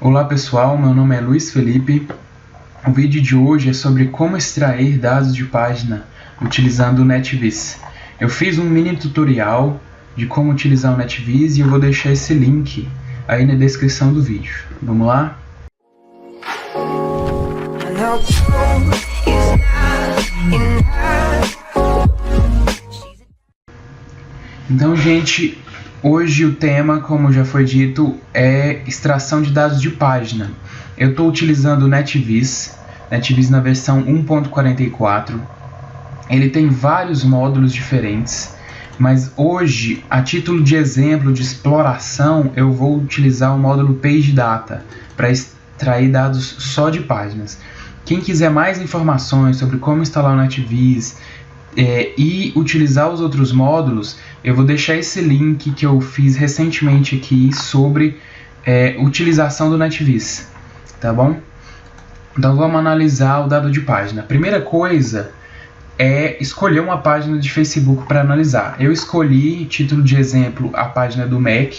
Olá pessoal, meu nome é Luiz Felipe. O vídeo de hoje é sobre como extrair dados de página utilizando o NetVis. Eu fiz um mini tutorial de como utilizar o NetVis e eu vou deixar esse link aí na descrição do vídeo. Vamos lá? Então, gente, hoje o tema, como já foi dito, é extração de dados de página. Eu estou utilizando o NetVis na versão 1.44. Ele tem vários módulos diferentes, mas hoje, a título de exemplo de exploração, eu vou utilizar o módulo PageData para extrair dados só de páginas. Quem quiser mais informações sobre como instalar o NetVis e utilizar os outros módulos, eu vou deixar esse link que eu fiz recentemente aqui sobre utilização do NetVis, tá bom? Então vamos analisar o dado de página. A primeira coisa é escolher uma página de Facebook para analisar. Eu escolhi, título de exemplo, a página do Mac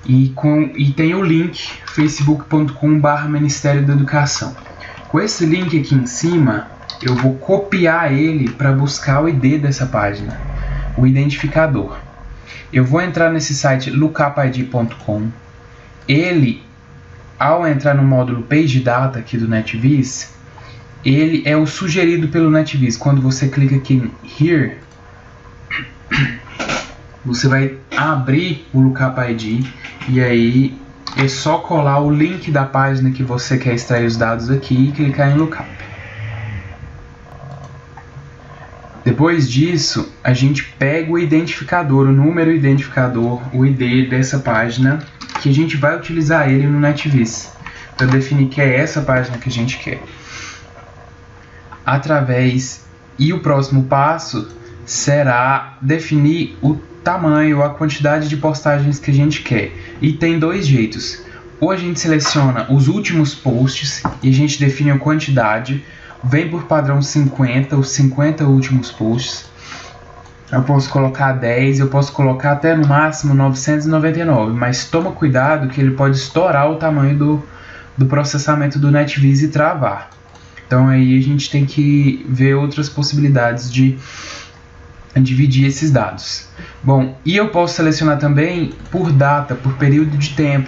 e tem o link facebook.com/Ministério da Educação. Com esse link aqui em cima, eu vou copiar ele para buscar o ID dessa página, o identificador. Eu vou entrar nesse site lookupid.com. Ele, ao entrar no módulo PageData aqui do NetVis, ele é o sugerido pelo NetVis. Quando você clica aqui em Here, você vai abrir o lookupid e aí é só colar o link da página que você quer extrair os dados aqui e clicar em Lookup. Depois disso, a gente pega o identificador, o número identificador, o ID dessa página, que a gente vai utilizar ele no NetVis, para definir que é essa página que a gente quer. E o próximo passo será definir o tamanho, a quantidade de postagens que a gente quer. E tem dois jeitos. Ou a gente seleciona os últimos posts e a gente define a quantidade. Vem por padrão 50, os 50 últimos posts. Eu posso colocar 10, eu posso colocar até no máximo 999, mas toma cuidado que ele pode estourar o tamanho do processamento do NetVis e travar. Então aí a gente tem que ver outras possibilidades de dividir esses dados. Bom, e eu posso selecionar também por data, por período de tempo.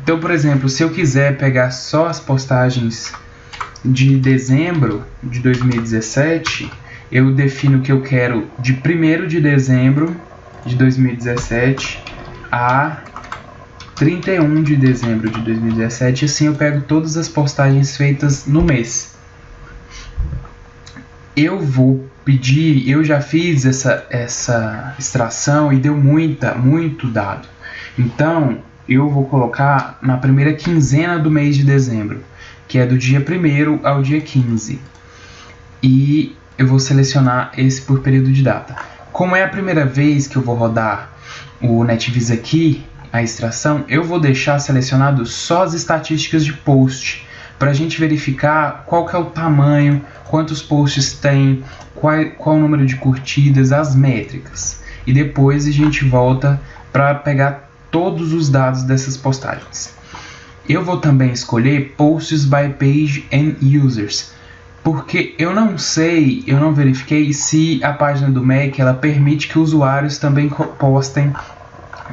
Então, por exemplo, se eu quiser pegar só as postagens de dezembro de 2017, eu defino que eu quero de 1º de dezembro de 2017 a 31 de dezembro de 2017, assim eu pego todas as postagens feitas no mês. Eu vou pedir, eu já fiz essa extração e deu muito dado. Então, eu vou colocar na primeira quinzena do mês de dezembro, que é do dia 1º ao dia 15. E eu vou selecionar esse por período de data. Como é a primeira vez que eu vou rodar o NetVis aqui, a extração, eu vou deixar selecionado só as estatísticas de post, para a gente verificar qual que é o tamanho, quantos posts tem, qual o número de curtidas, as métricas. E depois a gente volta para pegar todos os dados dessas postagens. Eu vou também escolher Posts by Page and Users, porque eu não verifiquei se a página do Mac ela permite que usuários também postem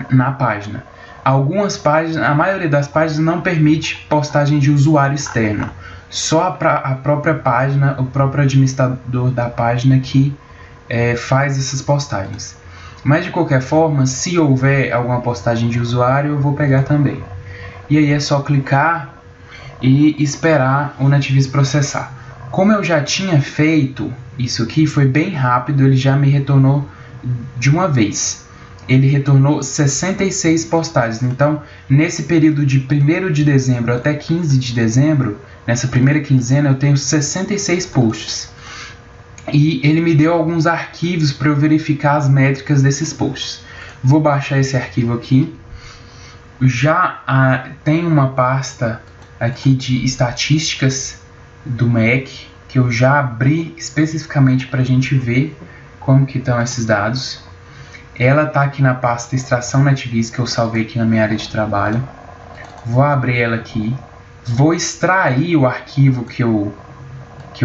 na página. Algumas páginas, a maioria das páginas não permite postagem de usuário externo. Só a própria página, o próprio administrador da página que faz essas postagens. Mas de qualquer forma, se houver alguma postagem de usuário, eu vou pegar também. E aí é só clicar e esperar o NetVis processar. Como eu já tinha feito isso aqui, foi bem rápido, ele já me retornou de uma vez. Ele retornou 66 postagens. Então, nesse período de 1º de dezembro até 15 de dezembro, nessa primeira quinzena, eu tenho 66 posts. E ele me deu alguns arquivos para eu verificar as métricas desses posts. Vou baixar esse arquivo aqui. Já tem uma pasta aqui de estatísticas do Mac, que eu já abri especificamente para a gente ver como que estão esses dados. Ela está aqui na pasta extração NetVis, que eu salvei aqui na minha área de trabalho. Vou abrir ela aqui. Vou extrair o arquivo que eu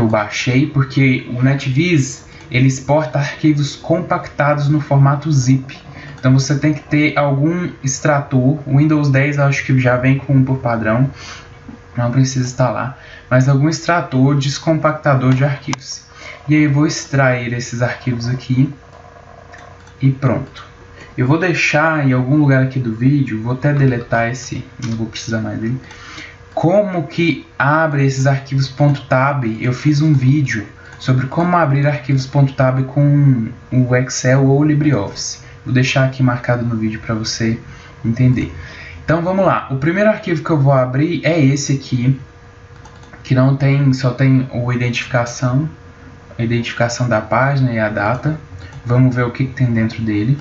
baixei, porque o NetViz ele exporta arquivos compactados no formato zip. Então você tem que ter algum extrator. O Windows 10 eu acho que já vem com um por padrão, não precisa instalar, mas algum extrator descompactador de arquivos. E aí eu vou extrair esses arquivos aqui e pronto. Eu vou deixar em algum lugar aqui do vídeo, vou até deletar esse, não vou precisar mais dele, como que abre esses arquivos .tab. Eu fiz um vídeo sobre como abrir arquivos .tab com o Excel ou o LibreOffice. Vou deixar aqui marcado no vídeo para você entender. Então vamos lá. O primeiro arquivo que eu vou abrir é esse aqui, que não tem, só tem a identificação da página e a data. Vamos ver o que tem dentro dele.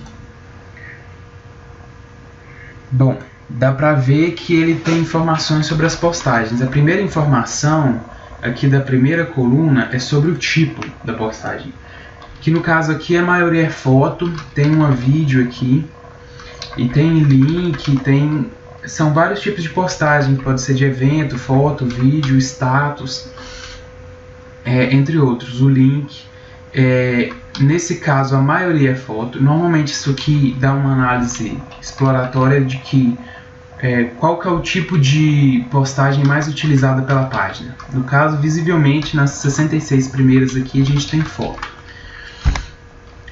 Bom, dá para ver que ele tem informações sobre as postagens. A primeira informação aqui da primeira coluna é sobre o tipo da postagem, que no caso aqui a maioria é foto. Tem um vídeo aqui e tem link, são vários tipos de postagem, pode ser de evento, foto, vídeo, status, entre outros. O link, nesse caso a maioria é foto. Normalmente isso aqui dá uma análise exploratória de que qual que é o tipo de postagem mais utilizada pela página. No caso, visivelmente, nas 66 primeiras aqui a gente tem foto.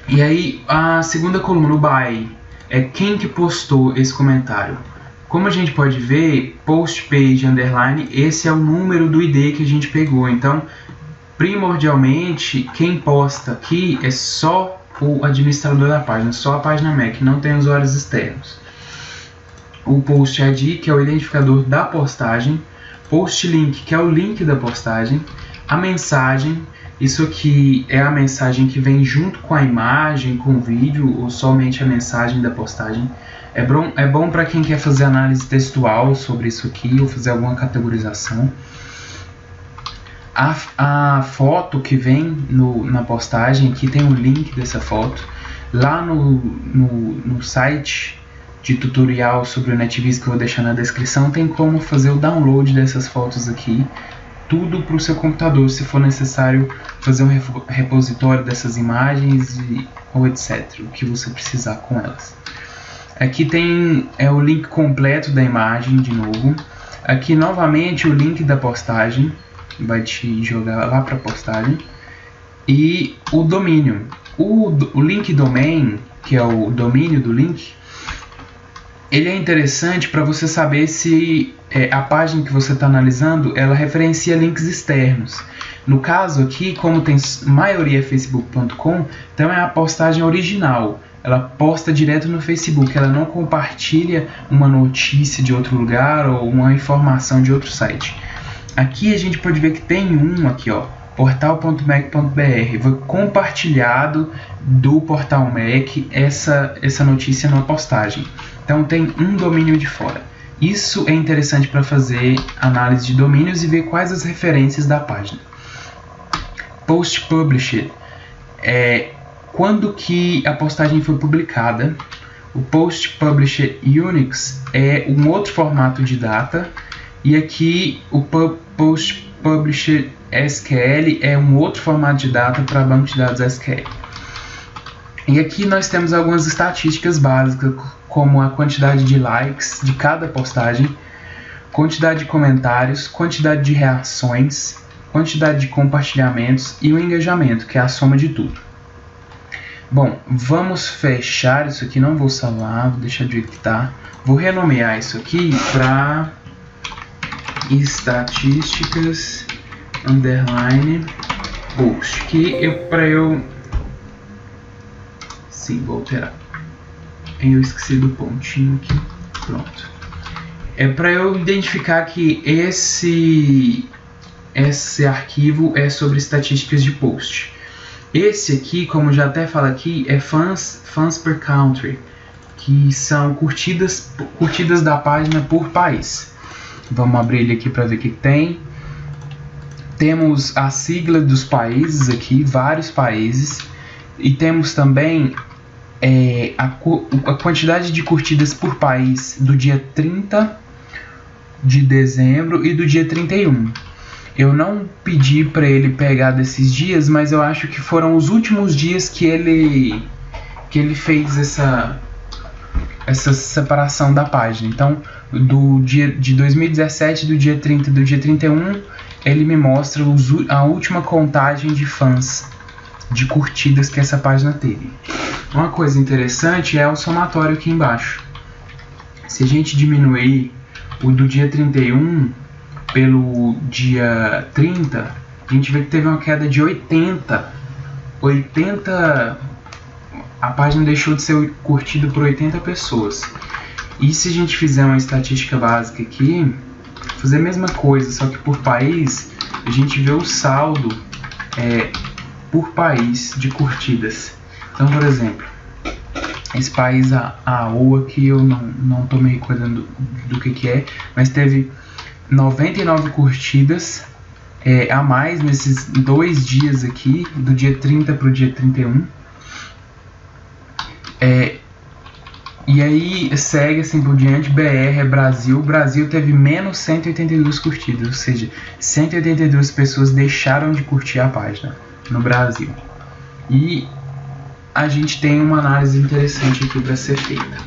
E aí, a segunda coluna, o by, é quem que postou esse comentário. Como a gente pode ver, post page underline, esse é o número do ID que a gente pegou. Então, primordialmente, quem posta aqui é só o administrador da página, só a página Mac, não tem usuários externos. O post ID, que é o identificador da postagem, post link, que é o link da postagem, a mensagem, isso aqui é a mensagem que vem junto com a imagem, com o vídeo, ou somente a mensagem da postagem. É bom para quem quer fazer análise textual sobre isso aqui, ou fazer alguma categorização. A foto que vem na postagem, aqui tem o link dessa foto. Lá no site de tutorial sobre o NetViz, que eu vou deixar na descrição, tem como fazer o download dessas fotos aqui, tudo para o seu computador, se for necessário fazer um repositório dessas imagens ou etc, o que você precisar com elas. Aqui tem o link completo da imagem de novo. Aqui novamente o link da postagem, vai te jogar lá para a postagem, e o domínio. O link domain, que é o domínio do link, ele é interessante para você saber se a página que você está analisando ela referencia links externos. No caso aqui, como tem maioria facebook.com, então é a postagem original. Ela posta direto no Facebook, ela não compartilha uma notícia de outro lugar ou uma informação de outro site. Aqui a gente pode ver que tem aqui, ó, portal.mac.br, foi compartilhado do portal Mac essa notícia na postagem. Então tem um domínio de fora. Isso é interessante para fazer análise de domínios e ver quais as referências da página. Post published é quando que a postagem foi publicada. O Post Published Unix é um outro formato de data. E aqui o Post Published SQL é um outro formato de data para banco de dados SQL. E aqui nós temos algumas estatísticas básicas, como a quantidade de likes de cada postagem, quantidade de comentários, quantidade de reações, quantidade de compartilhamentos e o engajamento, que é a soma de tudo. Bom, vamos fechar isso aqui, não vou salvar, vou deixar do jeito que está. Vou renomear isso aqui para estatísticas underline post, que sim, vou alterar. Eu esqueci do pontinho aqui, pronto. É para eu identificar que esse arquivo é sobre estatísticas de post. Esse aqui, como já até fala aqui, é fans per country, que são curtidas da página por país. Vamos abrir ele aqui para ver o que tem. Temos a sigla dos países aqui, vários países. E temos também a quantidade de curtidas por país do dia 30 de dezembro e do dia 31. Eu não pedi para ele pegar desses dias, mas eu acho que foram os últimos dias que ele fez essa separação da página. Então, do dia de 2017, do dia 30 e do dia 31, ele me mostra a última contagem de fãs, de curtidas que essa página teve. Uma coisa interessante é o somatório aqui embaixo. Se a gente diminuir o do dia 31 pelo dia 30, a gente vê que teve uma queda de 80. A página deixou de ser curtida por 80 pessoas. E se a gente fizer uma estatística básica aqui, fazer a mesma coisa, só que por país, a gente vê o saldo por país de curtidas. Então, por exemplo, esse país AO aqui eu não tô me recordando do que é, mas teve 99 curtidas a mais nesses 2 dias aqui, do dia 30 para o dia 31. E aí segue assim por diante. BR é Brasil. O Brasil teve menos 182 curtidas, ou seja, 182 pessoas deixaram de curtir a página no Brasil. E a gente tem uma análise interessante aqui para ser feita.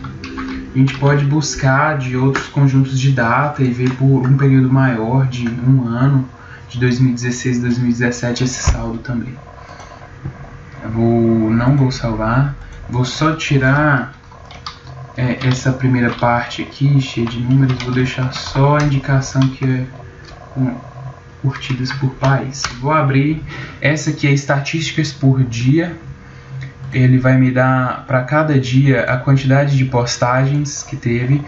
A gente pode buscar de outros conjuntos de data e ver por um período maior de um ano, de 2016 e 2017, esse saldo também. Não vou salvar, vou só tirar essa primeira parte aqui, cheia de números, vou deixar só a indicação que é curtidas por país. Vou abrir, essa aqui é estatísticas por dia. Ele vai me dar para cada dia a quantidade de postagens que teve,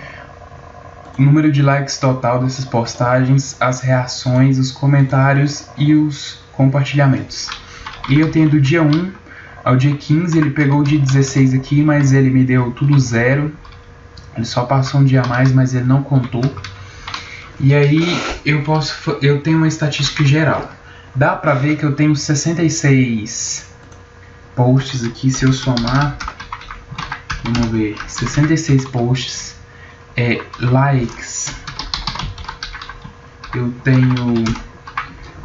o número de likes total dessas postagens, as reações, os comentários e os compartilhamentos. E eu tenho do dia 1 ao dia 15, ele pegou o dia 16 aqui, mas ele me deu tudo 0. Ele só passou um dia a mais, mas ele não contou. E aí eu tenho uma estatística geral. Dá para ver que eu tenho 66 posts aqui, se eu somar, vamos ver, 66 posts, likes, eu tenho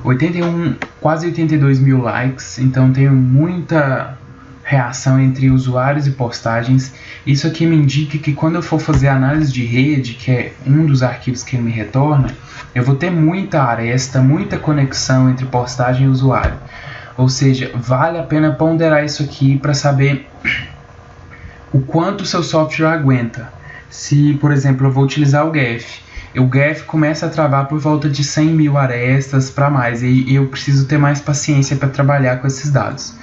81, quase 82 mil likes, então tenho muita reação entre usuários e postagens. Isso aqui me indica que quando eu for fazer análise de rede, que é um dos arquivos que me retorna, eu vou ter muita aresta, muita conexão entre postagem e usuário. Ou seja, vale a pena ponderar isso aqui para saber o quanto o seu software aguenta. Se, por exemplo, eu vou utilizar o GEF, o GEF começa a travar por volta de 100 mil arestas para mais, e eu preciso ter mais paciência para trabalhar com esses dados.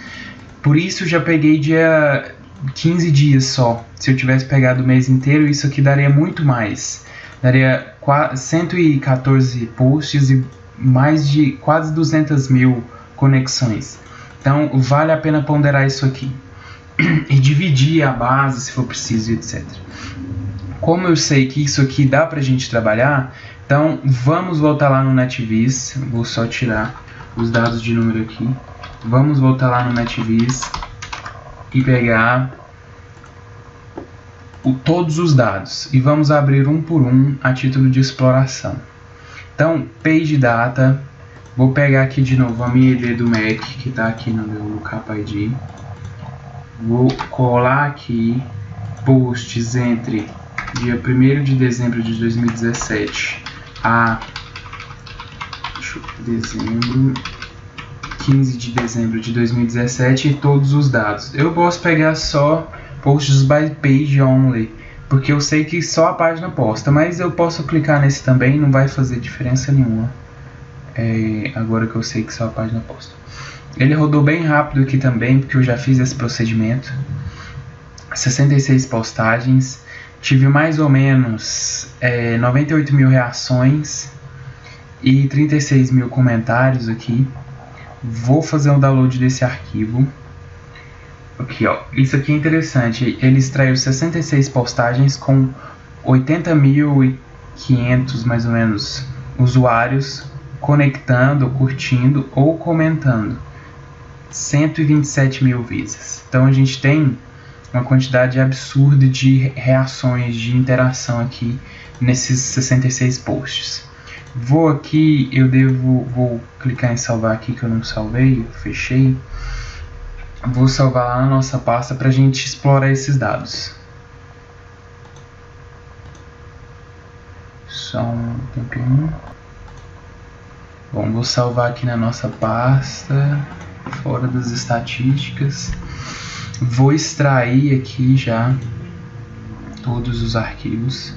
Por isso já peguei dia 15 dias só. Se eu tivesse pegado o mês inteiro, isso aqui daria muito mais. Daria 114 posts e mais de quase 200 mil conexões. Então vale a pena ponderar isso aqui e dividir a base se for preciso, etc. Como eu sei que isso aqui dá pra gente trabalhar, então vamos voltar lá no NetVis. Vou só tirar os dados de número aqui. Vamos voltar lá no NetVis e pegar todos os dados e vamos abrir um por um a título de exploração. Então, Page Data. Vou pegar aqui de novo a minha ID do Mac, que está aqui no meu Lookup ID. Vou colar aqui posts entre dia 1º de dezembro de 2017 a 15 de dezembro de 2017 e todos os dados. Eu posso pegar só posts by page only, porque eu sei que só a página posta, mas eu posso clicar nesse também, não vai fazer diferença nenhuma. Agora que eu sei que só a página posta. Ele rodou bem rápido aqui também, porque eu já fiz esse procedimento. 66 postagens, tive mais ou menos 98 mil reações e 36 mil comentários aqui. Vou fazer um download desse arquivo. Aqui, ó, isso aqui é interessante. Ele extraiu 66 postagens com 80.500 mais ou menos usuários conectando, curtindo ou comentando. 127 mil vezes. Então a gente tem uma quantidade absurda de reações, de interação aqui nesses 66 posts. Vou clicar em salvar aqui, que eu não salvei, fechei. Vou salvar lá na nossa pasta para a gente explorar esses dados. Só um tempinho. Bom, vou salvar aqui na nossa pasta, fora das estatísticas. Vou extrair aqui já todos os arquivos.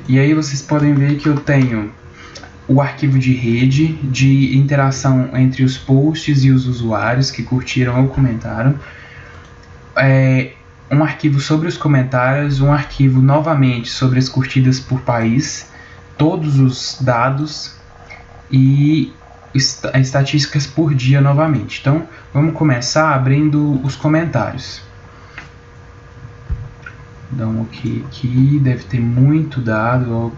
E aí vocês podem ver que eu tenho o arquivo de rede, de interação entre os posts e os usuários que curtiram ou comentaram. Um arquivo sobre os comentários, um arquivo novamente sobre as curtidas por país, todos os dados e estatísticas por dia novamente. Então vamos começar abrindo os comentários. Dá um ok aqui, deve ter muito dado,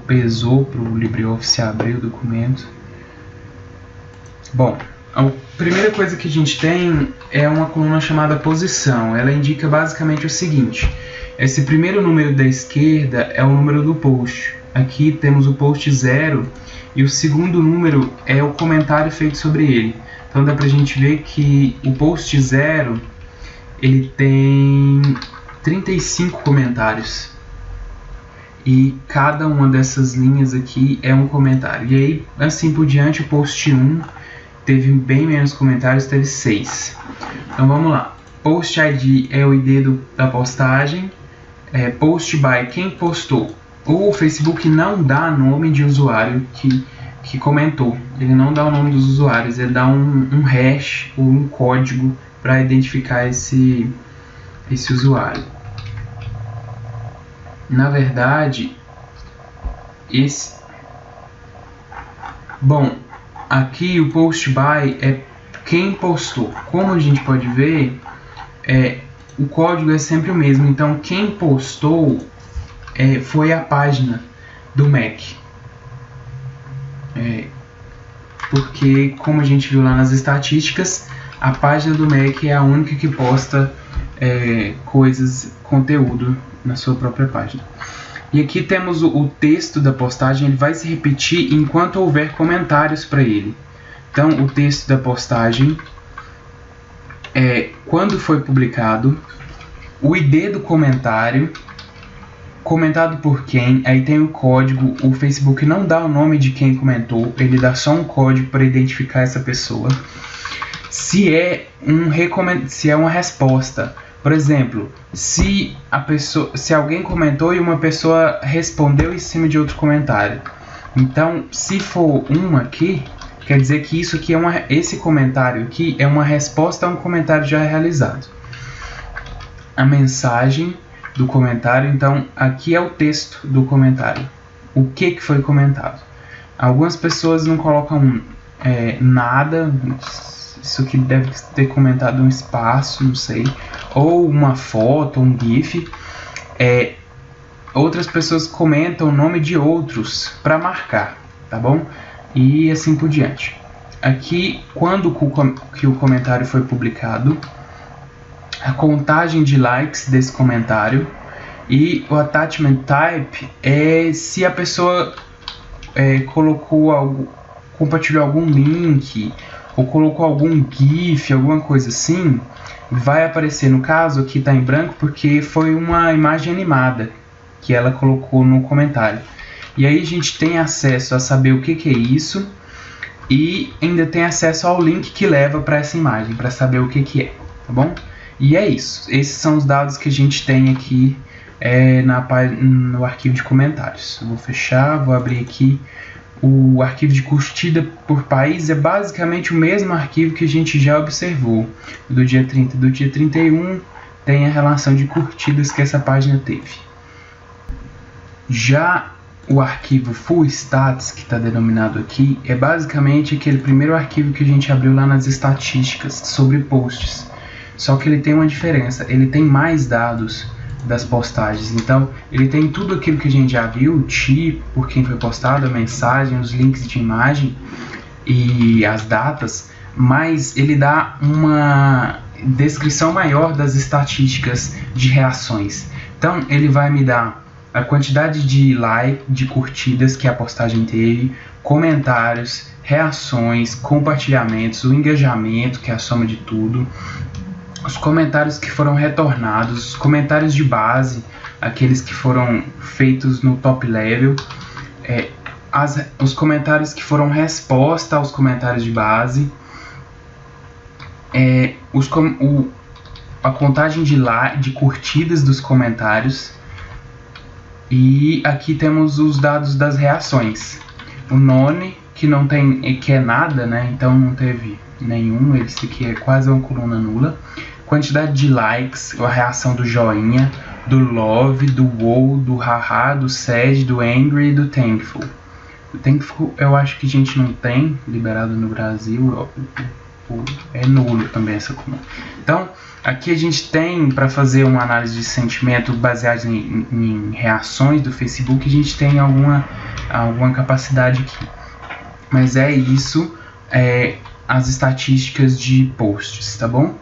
pesou para o LibreOffice abrir o documento. Bom, a primeira coisa que a gente tem é uma coluna chamada posição. Ela indica basicamente o seguinte: esse primeiro número da esquerda é o número do post. Aqui temos o post 0 e o segundo número é o comentário feito sobre ele. Então dá pra gente ver que o post 0 ele tem 35 comentários. E cada uma dessas linhas aqui é um comentário. E aí, assim por diante, o post 1 teve bem menos comentários, teve 6. Então vamos lá. Post ID é o ID da postagem. Post by, quem postou. O Facebook não dá nome de usuário que comentou. Ele não dá o nome dos usuários, ele dá um hash ou um código para identificar esse usuário. Na verdade, bom, aqui o post by é quem postou. Como a gente pode ver, o código é sempre o mesmo. Então, quem postou foi a página do Mac. Porque, como a gente viu lá nas estatísticas, a página do Mac é a única que posta conteúdo na sua própria página. E aqui temos o texto da postagem, ele vai se repetir enquanto houver comentários para ele. Então, o texto da postagem é quando foi publicado, o ID do comentário, comentado por quem, aí tem o código. O Facebook não dá o nome de quem comentou, ele dá só um código para identificar essa pessoa. Se é uma resposta, por exemplo, se alguém comentou e uma pessoa respondeu em cima de outro comentário. Então, se for aqui, quer dizer que isso aqui esse comentário aqui é uma resposta a um comentário já realizado. A mensagem do comentário, então aqui é o texto do comentário. O que foi comentado? Algumas pessoas não colocam nada. Isso aqui deve ter comentado um espaço, não sei, ou uma foto, um GIF. Outras pessoas comentam o nome de outros para marcar, tá bom? E assim por diante. Aqui, quando que o comentário foi publicado, a contagem de likes desse comentário, e o attachment type é se a pessoa compartilhou algum link ou colocou algum GIF, alguma coisa assim, vai aparecer. No caso aqui está em branco porque foi uma imagem animada que ela colocou no comentário. E aí a gente tem acesso a saber o que é isso e ainda tem acesso ao link que leva para essa imagem, para saber o que é, tá bom? E é isso. Esses são os dados que a gente tem aqui no arquivo de comentários. Eu vou fechar, vou abrir aqui. O arquivo de curtida por país é basicamente o mesmo arquivo que a gente já observou. Do dia 30 e do dia 31 tem a relação de curtidas que essa página teve. Já o arquivo full stats, que está denominado aqui, é basicamente aquele primeiro arquivo que a gente abriu lá nas estatísticas sobre posts. Só que ele tem uma diferença, ele tem mais dados das postagens. Então, ele tem tudo aquilo que a gente já viu, o tipo, por quem foi postado, a mensagem, os links de imagem e as datas, mas ele dá uma descrição maior das estatísticas de reações. Então, ele vai me dar a quantidade de de curtidas que a postagem teve, comentários, reações, compartilhamentos, o engajamento, que é a soma de tudo, os comentários que foram retornados, os comentários de base, aqueles que foram feitos no top level, os comentários que foram resposta aos comentários de base, a contagem de curtidas dos comentários, e aqui temos os dados das reações. O none, que não tem, que é nada, né? Então não teve nenhum, esse aqui é quase uma coluna nula. Quantidade de likes, a reação do joinha, do love, do wow, do haha, do sad, do angry e do thankful. O thankful eu acho que a gente não tem liberado no Brasil, é nulo também essa coluna. Então aqui a gente tem, para fazer uma análise de sentimento baseada em reações do Facebook, a gente tem alguma capacidade aqui. Mas é isso, as estatísticas de posts, tá bom?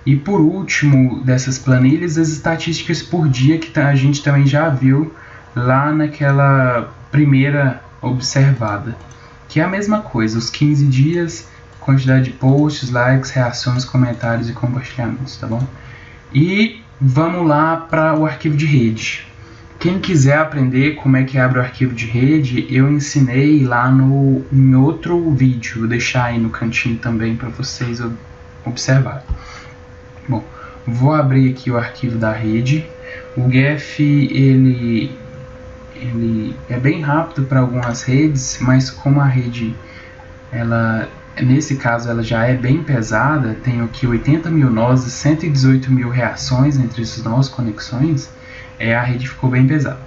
E por último dessas planilhas, as estatísticas por dia, que a gente também já viu lá naquela primeira observada. Que é a mesma coisa, os 15 dias, quantidade de posts, likes, reações, comentários e compartilhamentos, tá bom? E vamos lá para o arquivo de rede. Quem quiser aprender como é que abre o arquivo de rede, eu ensinei lá em outro vídeo. Vou deixar aí no cantinho também para vocês observarem. Bom, vou abrir aqui o arquivo da rede. O Gef ele é bem rápido para algumas redes, mas como a rede, nesse caso ela já é bem pesada, tem aqui 80 mil nós, 118 mil reações entre esses nós, conexões, a rede ficou bem pesada.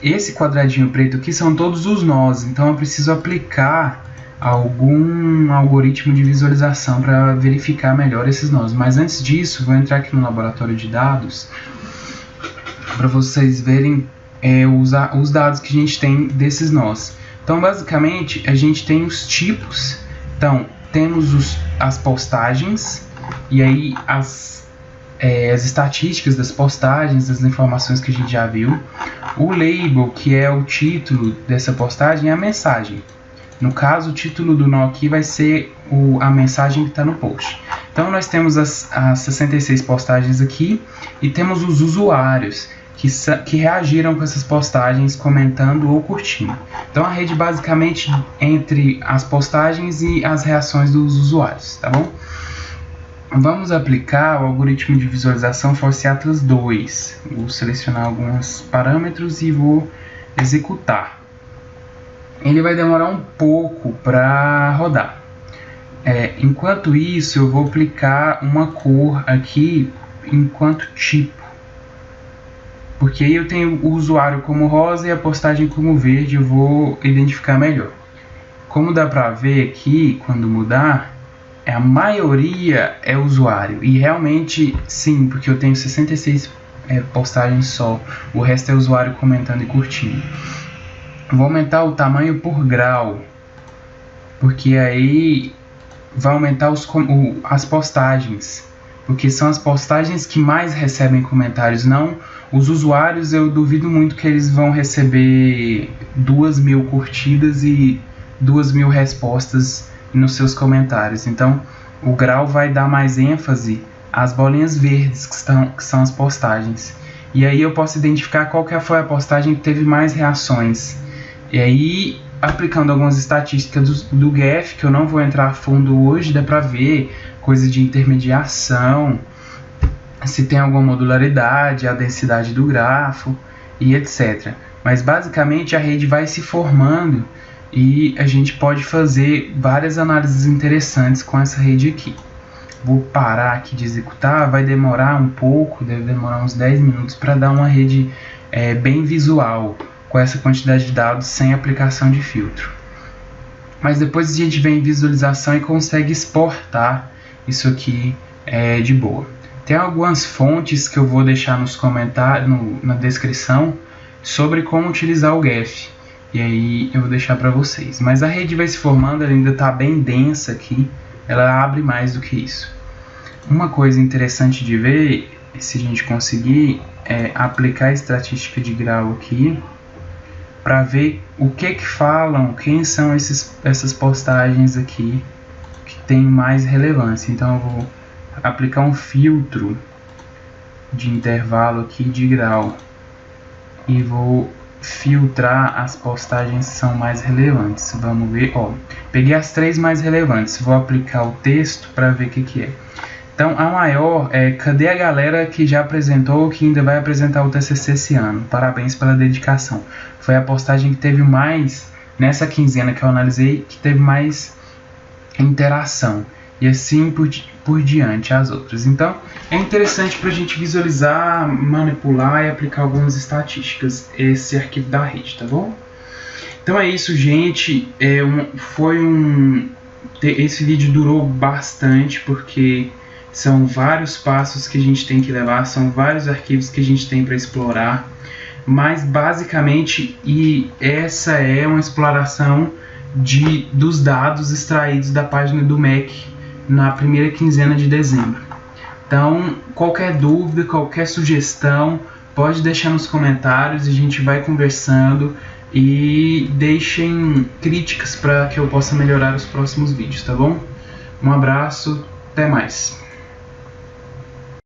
Esse quadradinho preto aqui são todos os nós, então eu preciso aplicar algum algoritmo de visualização para verificar melhor esses nós. Mas antes disso, vou entrar aqui no laboratório de dados para vocês verem os dados que a gente tem desses nós. Então basicamente a gente tem os tipos. Então temos as postagens, e aí as estatísticas das postagens, as informações que a gente já viu. O label, que é o título dessa postagem, é a mensagem. No caso, o título do nó aqui vai ser a mensagem que está no post. Então nós temos as 66 postagens aqui, e temos os usuários que reagiram com essas postagens, comentando ou curtindo. Então a rede basicamente entre as postagens e as reações dos usuários, tá bom? Vamos aplicar o algoritmo de visualização Force Atlas 2. Vou selecionar alguns parâmetros e vou executar. Ele vai demorar um pouco para rodar. Enquanto isso, eu vou aplicar uma cor aqui enquanto tipo, porque aí eu tenho o usuário como rosa e a postagem como verde, eu vou identificar melhor. Como dá para ver aqui, quando mudar, a maioria é usuário, e realmente sim, porque eu tenho 66 postagens só, o resto é usuário comentando e curtindo. Vou aumentar o tamanho por grau, porque aí vai aumentar as postagens, porque são as postagens que mais recebem comentários. Não, os usuários, eu duvido muito que eles vão receber 2.000 curtidas e 2.000 respostas nos seus comentários. Então o grau vai dar mais ênfase às bolinhas verdes, que são as postagens, e aí eu posso identificar qual que foi a postagem que teve mais reações. E aí, aplicando algumas estatísticas do Gef, que eu não vou entrar a fundo hoje, dá para ver coisa de intermediação, se tem alguma modularidade, a densidade do grafo e etc. Mas basicamente a rede vai se formando e a gente pode fazer várias análises interessantes com essa rede aqui. Vou parar aqui de executar, vai demorar um pouco, deve demorar uns 10 minutos para dar uma rede bem visual, com essa quantidade de dados sem aplicação de filtro. Mas depois a gente vem em visualização e consegue exportar isso aqui de boa. Tem algumas fontes que eu vou deixar nos comentários, na descrição, sobre como utilizar o Gef. E aí eu vou deixar para vocês. Mas a rede vai se formando, ela ainda está bem densa aqui, ela abre mais do que isso. Uma coisa interessante de ver, se a gente conseguir, aplicar a estatística de grau aqui para ver o que falam, quem são essas postagens aqui que tem mais relevância. Então eu vou aplicar um filtro de intervalo aqui de grau e vou filtrar as postagens que são mais relevantes. Vamos ver, ó, peguei as 3 mais relevantes, vou aplicar o texto para ver o que é. Então a maior é: cadê a galera que já apresentou ou que ainda vai apresentar o TCC esse ano? Parabéns pela dedicação. Foi a postagem que teve mais, nessa quinzena que eu analisei, que teve mais interação. E assim por diante as outras. Então é interessante para a gente visualizar, manipular e aplicar algumas estatísticas esse arquivo da rede, tá bom? Então é isso, gente. Esse vídeo durou bastante porque são vários passos que a gente tem que levar, são vários arquivos que a gente tem para explorar, mas basicamente essa é uma exploração dos dados extraídos da página do MEC na primeira quinzena de dezembro. Então, qualquer dúvida, qualquer sugestão, pode deixar nos comentários, a gente vai conversando, e deixem críticas para que eu possa melhorar os próximos vídeos, tá bom? Um abraço, até mais!